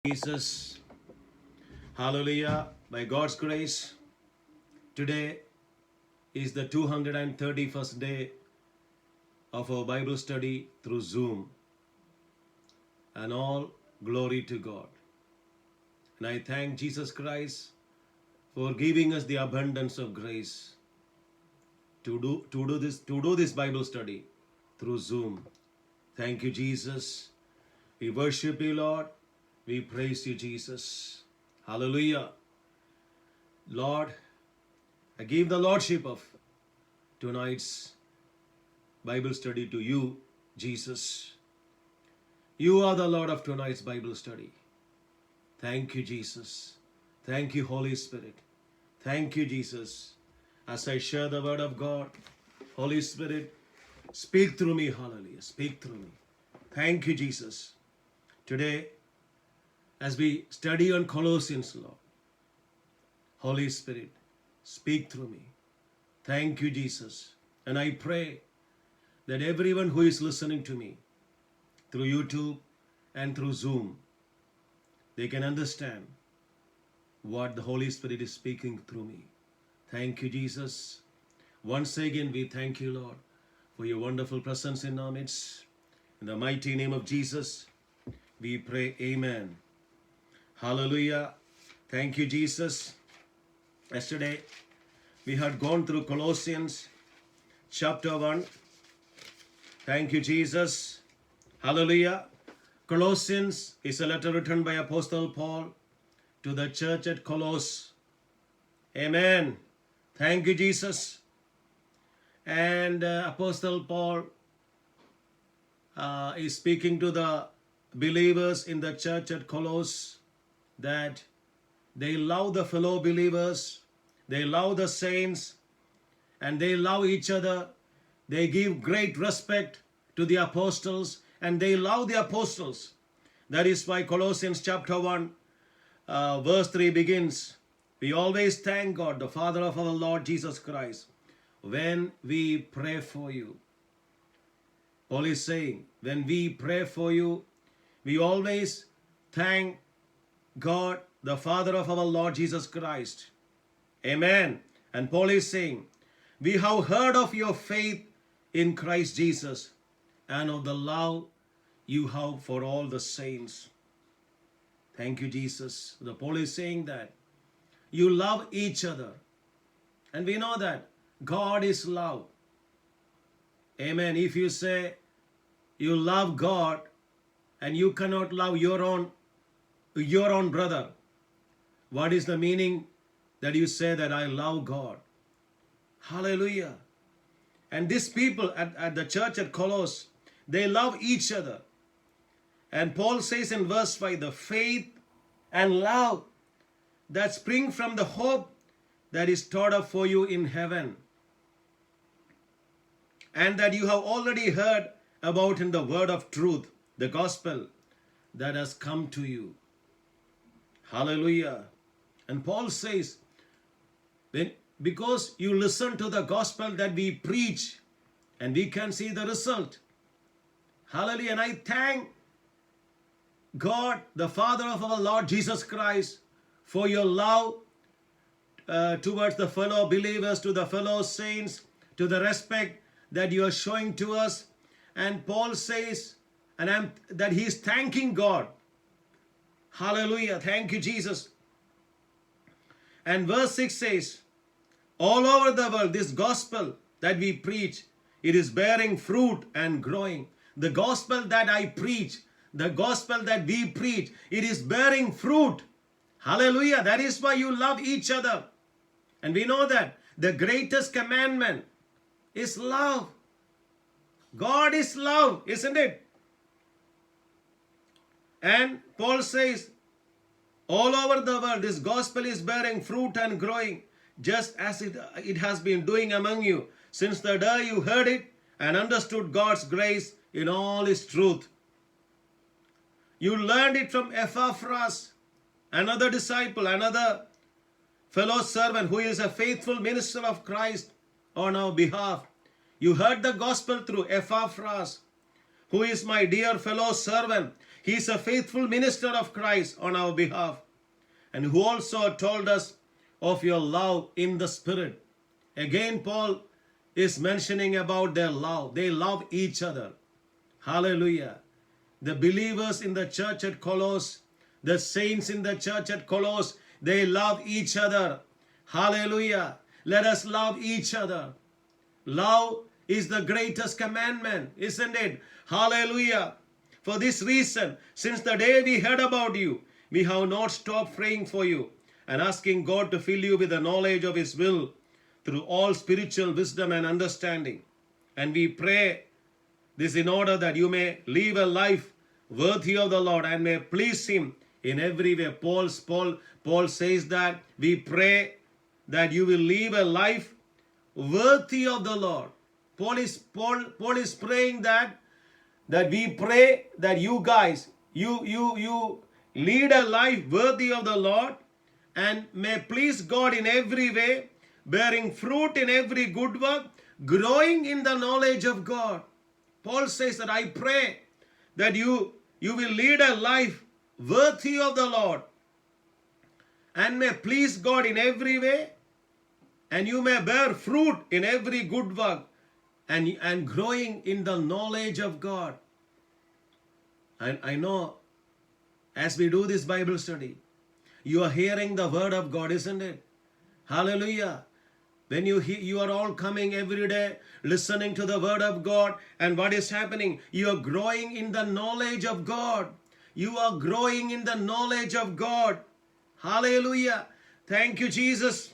Jesus. Hallelujah. By God's grace, today is the 231st day of our Bible study through Zoom. And all glory to God. And I thank Jesus Christ for giving us the abundance of grace to do this Bible study through Zoom. Thank you, Jesus. We worship you, Lord. We praise you, Jesus. Hallelujah. Lord, I give the Lordship of tonight's Bible study to you, Jesus. You are the Lord of tonight's Bible study. Thank you, Jesus. Thank you, Holy Spirit. Thank you, Jesus. As I share the word of God, Holy Spirit, speak through me. Hallelujah. Speak through me. Thank you, Jesus. Today, as we study on Colossians, Lord, Holy Spirit, speak through me. Thank you, Jesus. And I pray that everyone who is listening to me through YouTube and through Zoom, they can understand what the Holy Spirit is speaking through me. Thank you, Jesus. Once again, we thank you, Lord, for your wonderful presence in our midst. In the mighty name of Jesus, we pray, amen. Hallelujah. Thank you, Jesus. Yesterday, we had gone through Colossians chapter 1. Thank you, Jesus. Hallelujah. Colossians is a letter written by Apostle Paul to the church at Colossus. Amen. Thank you, Jesus. And Apostle Paul is speaking to the believers in the church at Colossus that they love the fellow believers, they love the saints, and they love each other. They give great respect to the apostles, and they love the apostles. That is why Colossians chapter 1, verse 3 begins, we always thank God, the Father of our Lord Jesus Christ, when we pray for you. Paul is saying, when we pray for you, we always thank God, the Father of our Lord Jesus Christ. Amen. And Paul is saying, we have heard of your faith in Christ Jesus and of the love you have for all the saints. Thank you, Jesus. The Paul is saying that you love each other. And we know that God is love. Amen. If you say you love God and you cannot love your own brother, what is the meaning that you say that I love God? Hallelujah. And these people at the church at Colossus, they love each other. And Paul says in verse 5, the faith and love that spring from the hope that is stored up for you in heaven, and that you have already heard about in the word of truth, the gospel that has come to you. Hallelujah. And Paul says, because you listen to the gospel that we preach, and we can see the result. Hallelujah. And I thank God, the Father of our Lord Jesus Christ, for your love towards the fellow believers, to the fellow saints, to the respect that you are showing to us. And Paul says, that he is thanking God. Hallelujah. Thank you, Jesus. And verse 6 says, all over the world, this gospel that we preach, it is bearing fruit and growing. The gospel that I preach, the gospel that we preach, it is bearing fruit. Hallelujah. That is why you love each other. And we know that the greatest commandment is love. God is love, isn't it? And Paul says, all over the world, this gospel is bearing fruit and growing, just as it has been doing among you since the day you heard it and understood God's grace in all His truth. You learned it from Epaphras, another disciple, another fellow servant who is a faithful minister of Christ on our behalf. You heard the gospel through Epaphras, who is my dear fellow servant. He is a faithful minister of Christ on our behalf, and who also told us of your love in the Spirit. Again, Paul is mentioning about their love. They love each other. Hallelujah. The believers in the church at Colossus, the saints in the church at Colossus, they love each other. Hallelujah. Let us love each other. Love is the greatest commandment, isn't it? Hallelujah. For this reason, since the day we heard about you, we have not stopped praying for you and asking God to fill you with the knowledge of His will through all spiritual wisdom and understanding. And we pray this in order that you may live a life worthy of the Lord and may please Him in every way. Paul says that we pray that you will live a life worthy of the Lord. Paul is praying that we pray that you guys, you lead a life worthy of the Lord and may please God in every way, bearing fruit in every good work, growing in the knowledge of God. Paul says that I pray that you will lead a life worthy of the Lord and may please God in every way, and you may bear fruit in every good work and growing in the knowledge of God. And I know as we do this Bible study, you are hearing the word of God, isn't it? Hallelujah. When you are all coming every day, listening to the word of God, and what is happening? You are growing in the knowledge of God. You are growing in the knowledge of God. Hallelujah. Thank you, Jesus.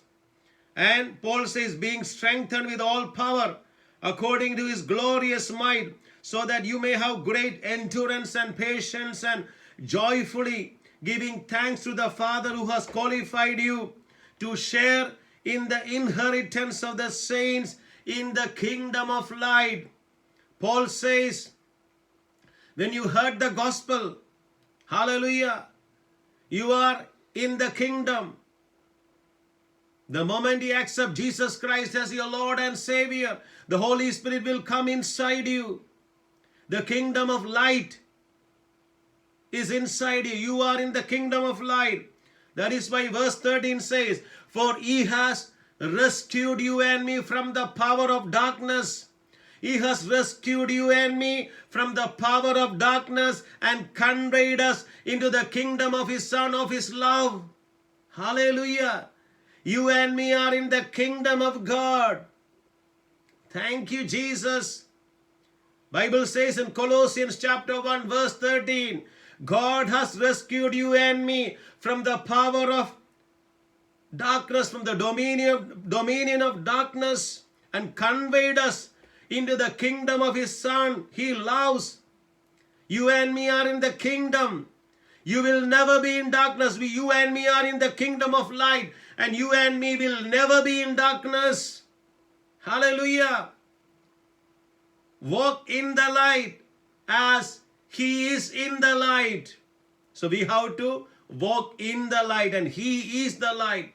And Paul says, being strengthened with all power according to His glorious might, so that you may have great endurance and patience, and joyfully giving thanks to the Father who has qualified you to share in the inheritance of the saints in the kingdom of light. Paul says, when you heard the gospel, hallelujah, you are in the kingdom. The moment you accept Jesus Christ as your Lord and Savior, the Holy Spirit will come inside you. The kingdom of light is inside you. You are in the kingdom of light. That is why verse 13 says, for He has rescued you and me from the power of darkness. He has rescued you and me from the power of darkness and conveyed us into the kingdom of His Son, of His love. Hallelujah. You and me are in the kingdom of God. Thank you, Jesus. Bible says in Colossians chapter 1 verse 13, God has rescued you and me from the power of darkness, from the dominion of darkness, and conveyed us into the kingdom of His Son He loves. You and me are in the kingdom. You will never be in darkness. You and me are in the kingdom of light, and you and me will never be in darkness. Hallelujah. Walk in the light as He is in the light. So we have to walk in the light, and He is the light.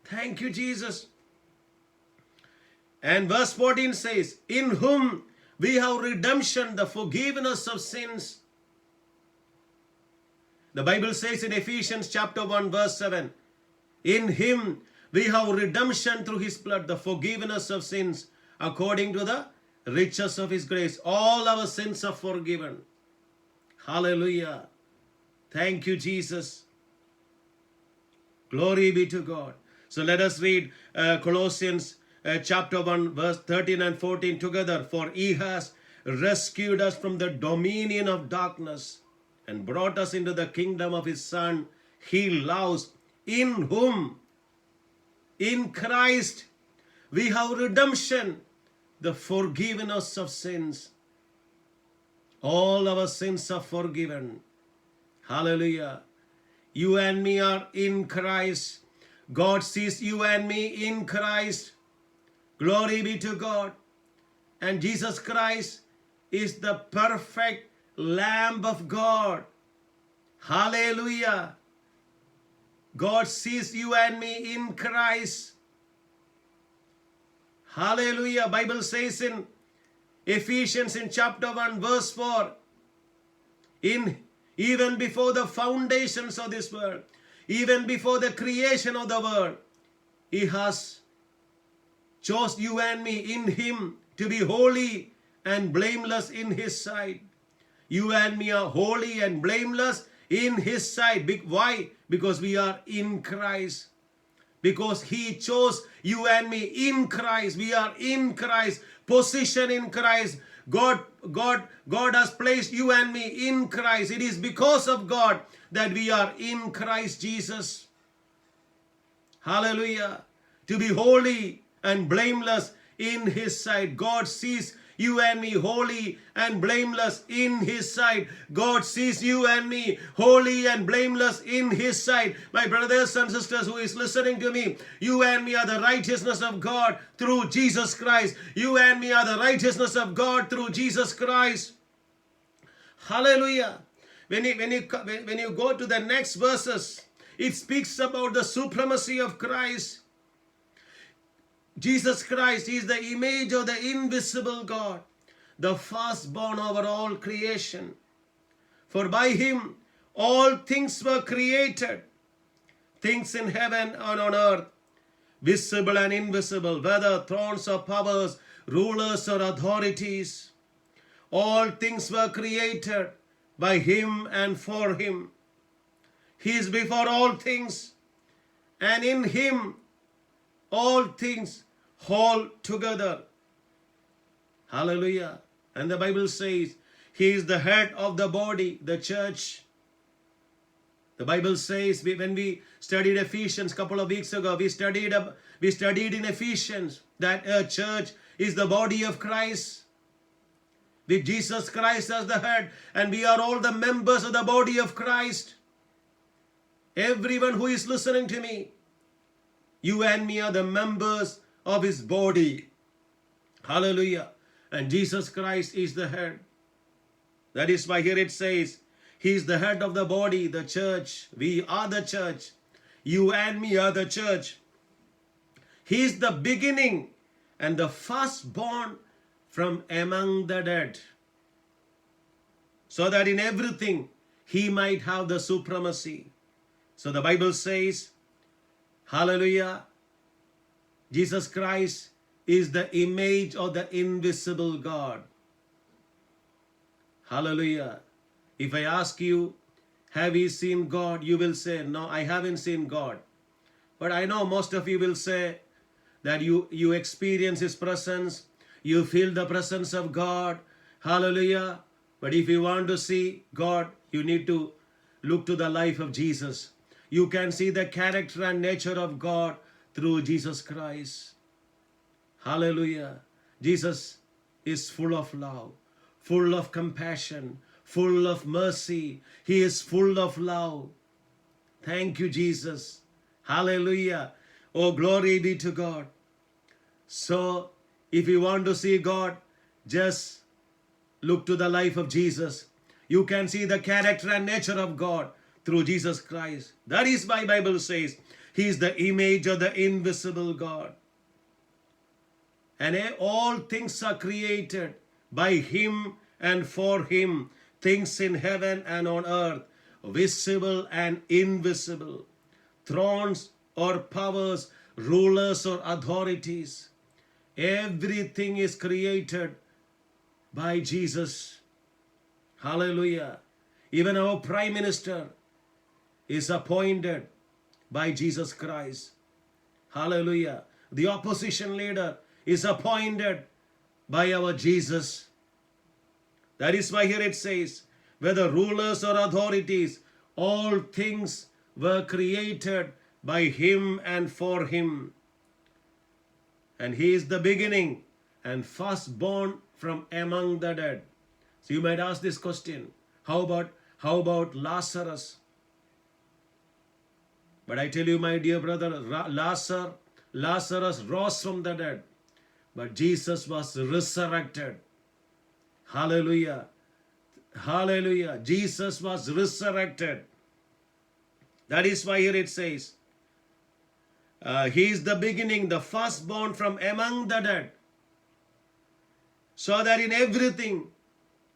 Thank you, Jesus. And verse 14 says, in whom we have redemption, the forgiveness of sins. The Bible says in Ephesians chapter 1 verse 7, in Him we have redemption through His blood, the forgiveness of sins, according to the riches of His grace. All our sins are forgiven. Hallelujah. Thank you, Jesus. Glory be to God. So let us read Colossians chapter 1 verse 13 and 14 together. For He has rescued us from the dominion of darkness and brought us into the kingdom of His Son He loves, in whom, in Christ, we have redemption, the forgiveness of sins. All our sins are forgiven. Hallelujah. You and me are in Christ. God sees you and me in Christ. Glory be to God. And Jesus Christ is the perfect Lamb of God. Hallelujah. God sees you and me in Christ. Hallelujah. Bible says in Ephesians in chapter 1 verse 4, Even before the foundations of this world, even before the creation of the world, He has chose you and me in Him to be holy and blameless in His sight. You and me are holy and blameless in His sight. Why? Because we are in Christ. Because He chose you and me in Christ. We are in Christ, position in Christ. God has placed you and me in Christ. It is because of God that we are in Christ Jesus. Hallelujah. To be holy and blameless in His sight. God sees you and me holy and blameless in His sight. God sees you and me holy and blameless in His sight. My brothers and sisters who is listening to me, you and me are the righteousness of God through Jesus Christ. You and me are the righteousness of God through Jesus Christ. Hallelujah. When you go to the next verses, it speaks about the supremacy of Christ. Jesus Christ is the image of the invisible God, the firstborn over all creation. For by Him all things were created, things in heaven and on earth, visible and invisible, whether thrones or powers, rulers or authorities. All things were created by Him and for Him. He is before all things, and in Him all things hold together. Hallelujah. And the Bible says He is the head of the body, the church. The Bible says, when we studied Ephesians a couple of weeks ago, we studied in Ephesians that a church is the body of Christ, with Jesus Christ as the head, and we are all the members of the body of Christ. Everyone who is listening to me, you and me are the members of His body. Hallelujah. And Jesus Christ is the head. That is why here it says, He is the head of the body, the church. We are the church. You and me are the church. He is the beginning and the firstborn from among the dead, so that in everything He might have the supremacy. So the Bible says, hallelujah, Jesus Christ is the image of the invisible God. Hallelujah. If I ask you, have you seen God? You will say, no, I haven't seen God. But I know most of you will say that you experience His presence. You feel the presence of God. Hallelujah. But if you want to see God, you need to look to the life of Jesus. You can see the character and nature of God through Jesus Christ. Hallelujah. Jesus is full of love, full of compassion, full of mercy. He is full of love. Thank you, Jesus. Hallelujah. Oh, glory be to God. So, if you want to see God, just look to the life of Jesus. You can see the character and nature of God through Jesus Christ. That is why Bible says He is the image of the invisible God. And all things are created by Him and for Him, things in heaven and on earth, visible and invisible, thrones or powers, rulers or authorities. Everything is created by Jesus. Hallelujah. Even our Prime Minister is appointed by Jesus Christ. Hallelujah. The opposition leader is appointed by our Jesus. That is why here it says, whether rulers or authorities, all things were created by Him and for Him. And He is the beginning and firstborn from among the dead. So you might ask this question, how about Lazarus? But I tell you, my dear brother, Lazarus rose from the dead, but Jesus was resurrected. Hallelujah. Hallelujah. Jesus was resurrected. That is why here it says, He is the beginning, the firstborn from among the dead, so that in everything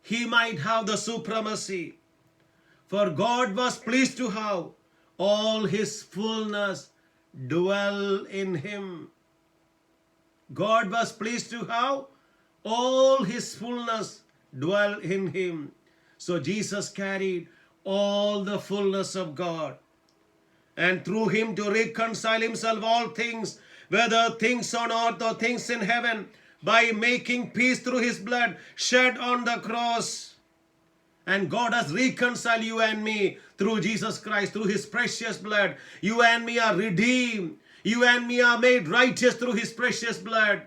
He might have the supremacy. For God was pleased to have all his fullness dwell in him. God was pleased to have all his fullness dwell in him. So Jesus carried all the fullness of God, and through him to reconcile himself all things, whether things on earth or things in heaven, by making peace through his blood shed on the cross. And God has reconciled you and me through Jesus Christ, through his precious blood. You and me are redeemed. You and me are made righteous through his precious blood.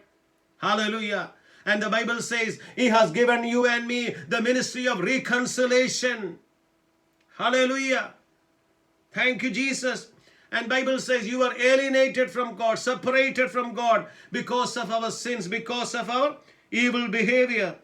Hallelujah. And the Bible says he has given you and me the ministry of reconciliation. Hallelujah. Thank you, Jesus. And Bible says you were alienated from God, separated from God because of our sins, because of our evil behavior.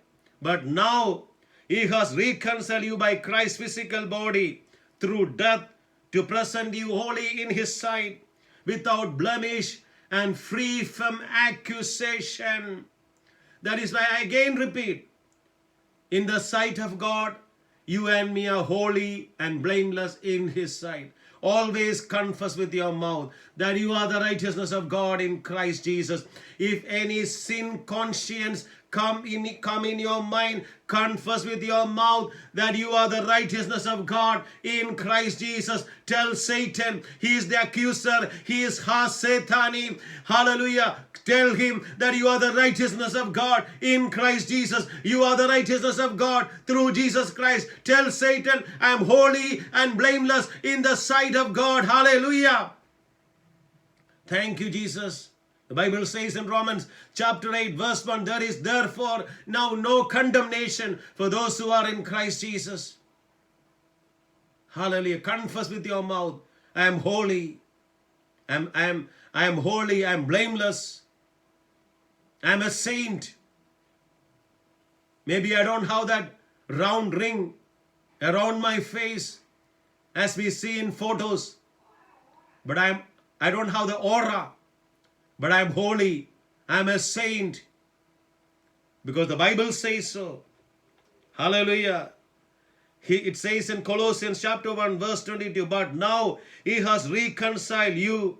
But now he has reconciled you by Christ's physical body through death to present you holy in his sight, without blemish and free from accusation. That is why I again repeat, in the sight of God, you and me are holy and blameless in his sight. Always confess with your mouth that you are the righteousness of God in Christ Jesus. If any sin conscience come in your mind, confess with your mouth that you are the righteousness of God in Christ Jesus. Tell Satan, he is the accuser, he is ha-Satani. Hallelujah. Tell him that you are the righteousness of God in Christ Jesus. You are the righteousness of God through Jesus Christ. Tell Satan, I am holy and blameless in the sight of God. Hallelujah. Thank you, Jesus. The Bible says in Romans chapter 8 verse 1, there is therefore now no condemnation for those who are in Christ Jesus. Hallelujah. Confess with your mouth, I am holy. I am holy. I am blameless. I am a saint. Maybe I don't have that round ring around my face as we see in photos. But I don't have the aura. But I am holy. I am a saint. Because the Bible says so. Hallelujah. It says in Colossians chapter 1 verse 22, but now he has reconciled you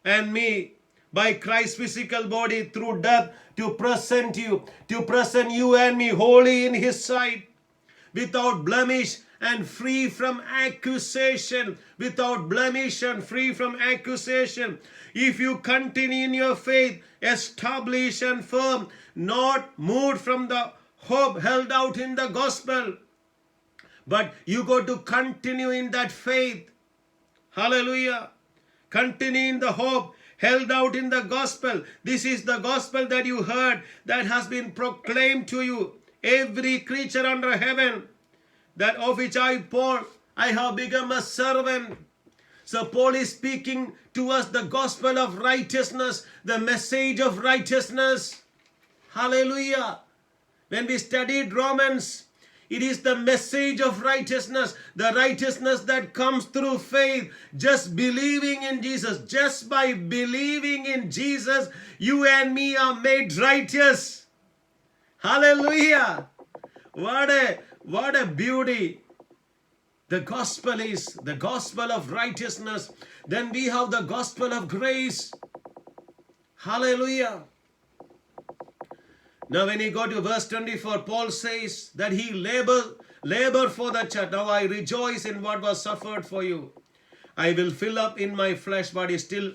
and me by Christ's physical body through death to present you and me holy in his sight, without blemish and free from accusation. Without blemish and free from accusation. If you continue in your faith, established and firm, not moved from the hope held out in the gospel, but you got to continue in that faith. Hallelujah. Continue in the hope held out in the gospel. This is the gospel that you heard, that has been proclaimed to you. Every creature under heaven, that of which I, Paul, I have become a servant. So Paul is speaking to us the gospel of righteousness, the message of righteousness. Hallelujah. When we studied Romans, it is the message of righteousness, the righteousness that comes through faith, just believing in Jesus. Just by believing in Jesus, you and me are made righteous. Hallelujah. What a beauty. The gospel is the gospel of righteousness. Then we have the gospel of grace. Hallelujah. Now when you go to verse 24, Paul says that he labored for the church. Now I rejoice in what was suffered for you. I will fill up in my flesh what is still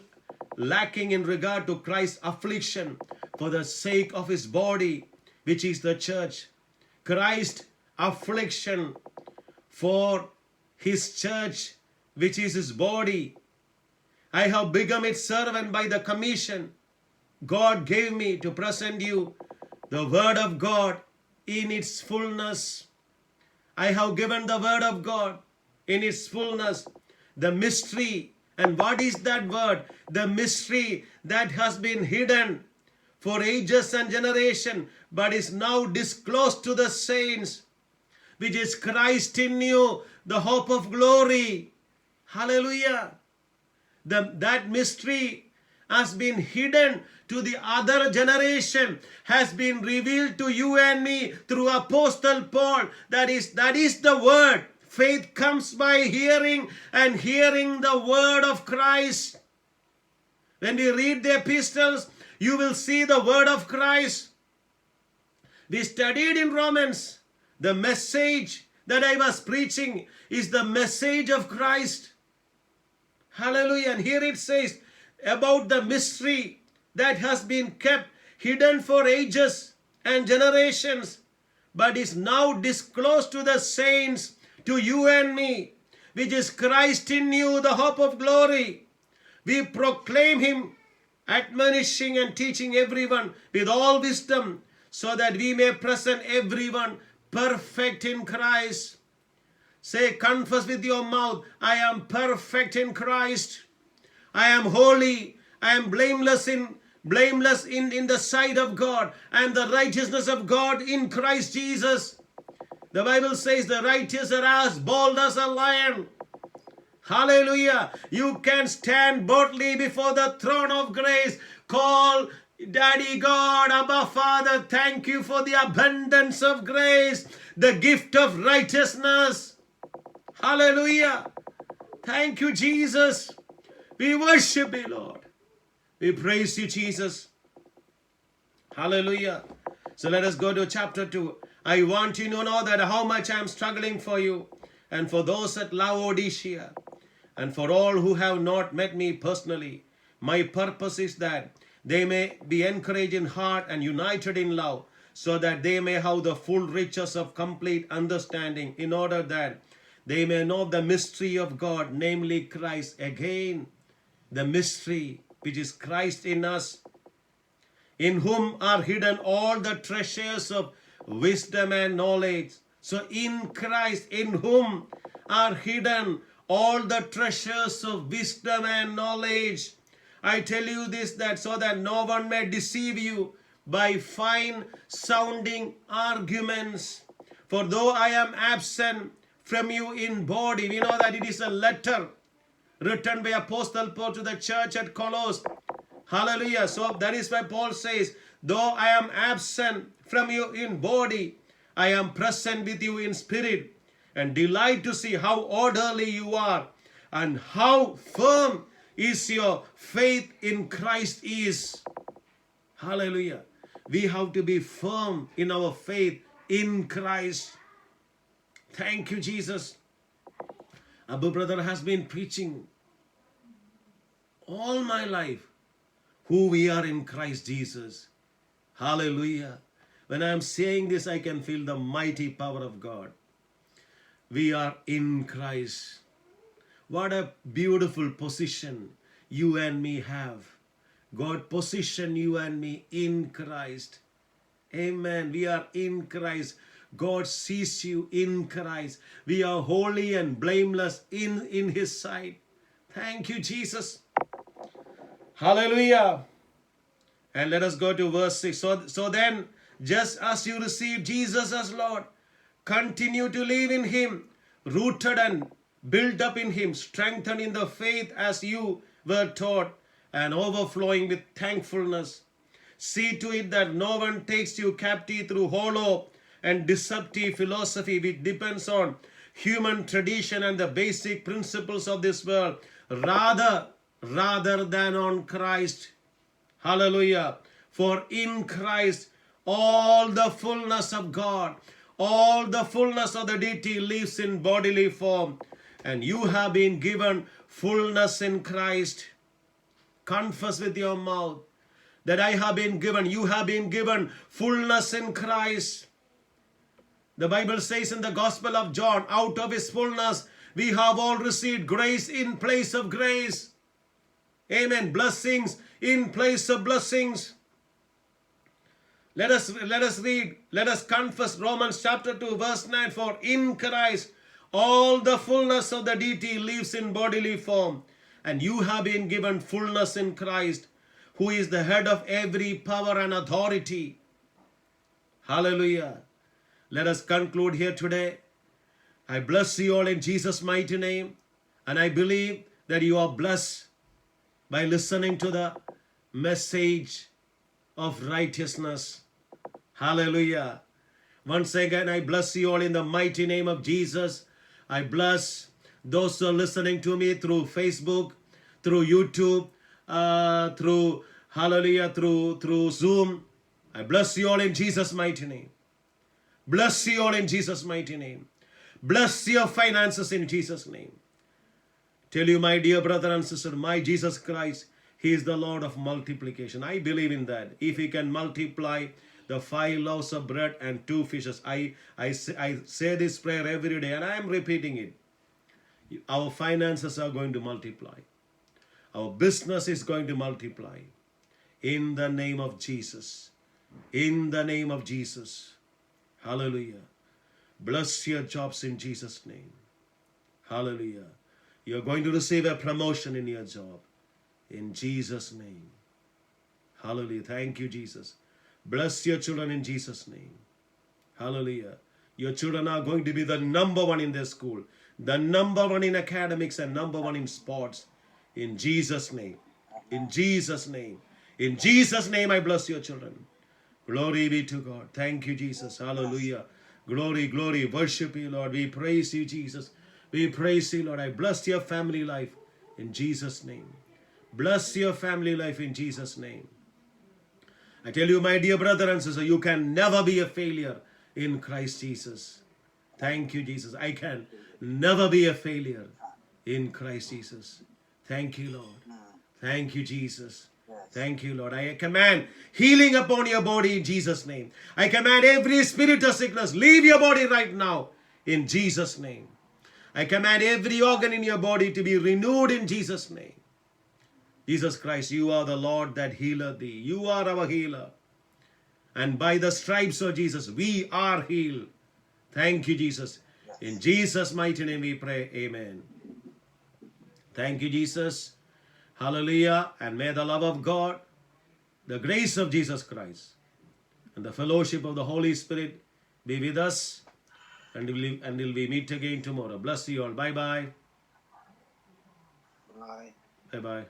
lacking in regard to Christ's affliction for the sake of his body, which is the church. Christ's affliction for his church, which is his body. I have become its servant by the commission God gave me to present you the word of God in its fullness. I have given the word of God in its fullness, the mystery. And what is that word? The mystery that has been hidden for ages and generations, but is now disclosed to the saints, which is Christ in you, the hope of glory. Hallelujah. That mystery has been hidden to the other generation, has been revealed to you and me through Apostle Paul. That is the word Faith comes by hearing, and hearing the word of Christ. When we read the epistles, you will see the word of Christ. We studied in Romans. The message that I was preaching is the message of Christ. Hallelujah. And here it says about the mystery that has been kept hidden for ages and generations, but is now disclosed to the saints, to you and me, which is Christ in you, the hope of glory. We proclaim him, admonishing and teaching everyone with all wisdom, so that we may present everyone perfect in Christ. Say, confess with your mouth, I am perfect in Christ. I am holy. I am blameless in the sight of God. I am the righteousness of God in Christ Jesus. The Bible says the righteous are as bold as a lion. Hallelujah. You can stand boldly before the throne of grace. Call Daddy God, Abba Father, thank you for the abundance of grace, the gift of righteousness. Hallelujah. Thank you, Jesus. We worship you, Lord. We praise you, Jesus. Hallelujah. So let us go to chapter 2. I want you to know that how much I am struggling for you and for those at Laodicea and for all who have not met me personally. My purpose is that they may be encouraged in heart and united in love, so that they may have the full riches of complete understanding, in order that they may know the mystery of God, namely Christ. Again, the mystery which is Christ in us, in whom are hidden all the treasures of wisdom and knowledge. So in Christ, in whom are hidden all the treasures of wisdom and knowledge. I tell you this, that so that no one may deceive you by fine sounding arguments. For though I am absent from you in body, we know that it is a letter written by Apostle Paul to the church at Colossus. Hallelujah. So that is why Paul says, though I am absent from you in body, I am present with you in spirit, and delight to see how orderly you are and how firm is your faith in Christ is. Hallelujah. We have to be firm in our faith in Christ. Thank you, Jesus. Abu brother has been preaching all my life who we are in Christ Jesus. Hallelujah. When I am saying this, I can feel the mighty power of God. We are in Christ. What a beautiful position you and me have. God positioned you and me in Christ. Amen. We are in Christ. God sees you in Christ. We are holy and blameless in His sight. Thank you, Jesus. Hallelujah. And let us go to verse 6. So then, just as you received Jesus as Lord, continue to live in Him, rooted and built up in Him, strengthened in the faith as you were taught, and overflowing with thankfulness. See to it that no one takes you captive through hollow and deceptive philosophy, which depends on human tradition and the basic principles of this world, rather than on Christ. Hallelujah. For in Christ all the fullness of God, all the fullness of the deity lives in bodily form, and you have been given fullness in Christ. Confess with your mouth that you have been given fullness in Christ. The Bible says in the Gospel of John, out of His fullness we have all received grace in place of grace. Amen. Blessings in place of blessings. Let us read, let us confess Romans chapter 2 verse 9. For in Christ all the fullness of the deity lives in bodily form, and you have been given fullness in Christ, who is the head of every power and authority. Hallelujah. Let us conclude here today. I bless you all in Jesus' mighty name, and I believe that you are blessed by listening to the message of righteousness. Hallelujah. Once again, I bless you all in the mighty name of Jesus. I bless those who are listening to me through Facebook, through YouTube, through hallelujah, through Zoom. I bless you all in Jesus' mighty name. Bless you all in Jesus' mighty name. Bless your finances in Jesus' name. Tell you, my dear brother and sister, my Jesus Christ, He is the Lord of multiplication. I believe in that. If He can multiply the 5 loaves of bread and 2 fishes, I say this prayer every day and I am repeating it. Our finances are going to multiply. Our business is going to multiply. In the name of Jesus. In the name of Jesus. Hallelujah. Bless your jobs in Jesus' name. Hallelujah. You're going to receive a promotion in your job. In Jesus' name. Hallelujah. Thank you, Jesus. Bless your children in Jesus' name. Hallelujah. Your children are going to be the number 1 in their school. The number 1 in academics and number 1 in sports. In Jesus' name. In Jesus' name. In Jesus' name I bless your children. Glory be to God. Thank you, Jesus. Hallelujah. Glory, glory. Worship you, Lord. We praise you, Jesus. We praise you, Lord. I bless your family life in Jesus' name. Bless your family life in Jesus' name. I tell you, my dear brother and sister, you can never be a failure in Christ Jesus. Thank you, Jesus. I can never be a failure in Christ Jesus. Thank you, Lord. Thank you, Jesus. Thank you, Lord. I command healing upon your body in Jesus' name. I command every spirit of sickness, leave your body right now in Jesus' name. I command every organ in your body to be renewed in Jesus' name. Jesus Christ, you are the Lord that healeth thee. You are our healer. And by the stripes of Jesus, we are healed. Thank you, Jesus. In Jesus' mighty name we pray. Amen. Thank you, Jesus. Hallelujah. And may the love of God, the grace of Jesus Christ, and the fellowship of the Holy Spirit be with us until we meet again tomorrow. Bless you all. Bye-bye. Bye. Bye-bye.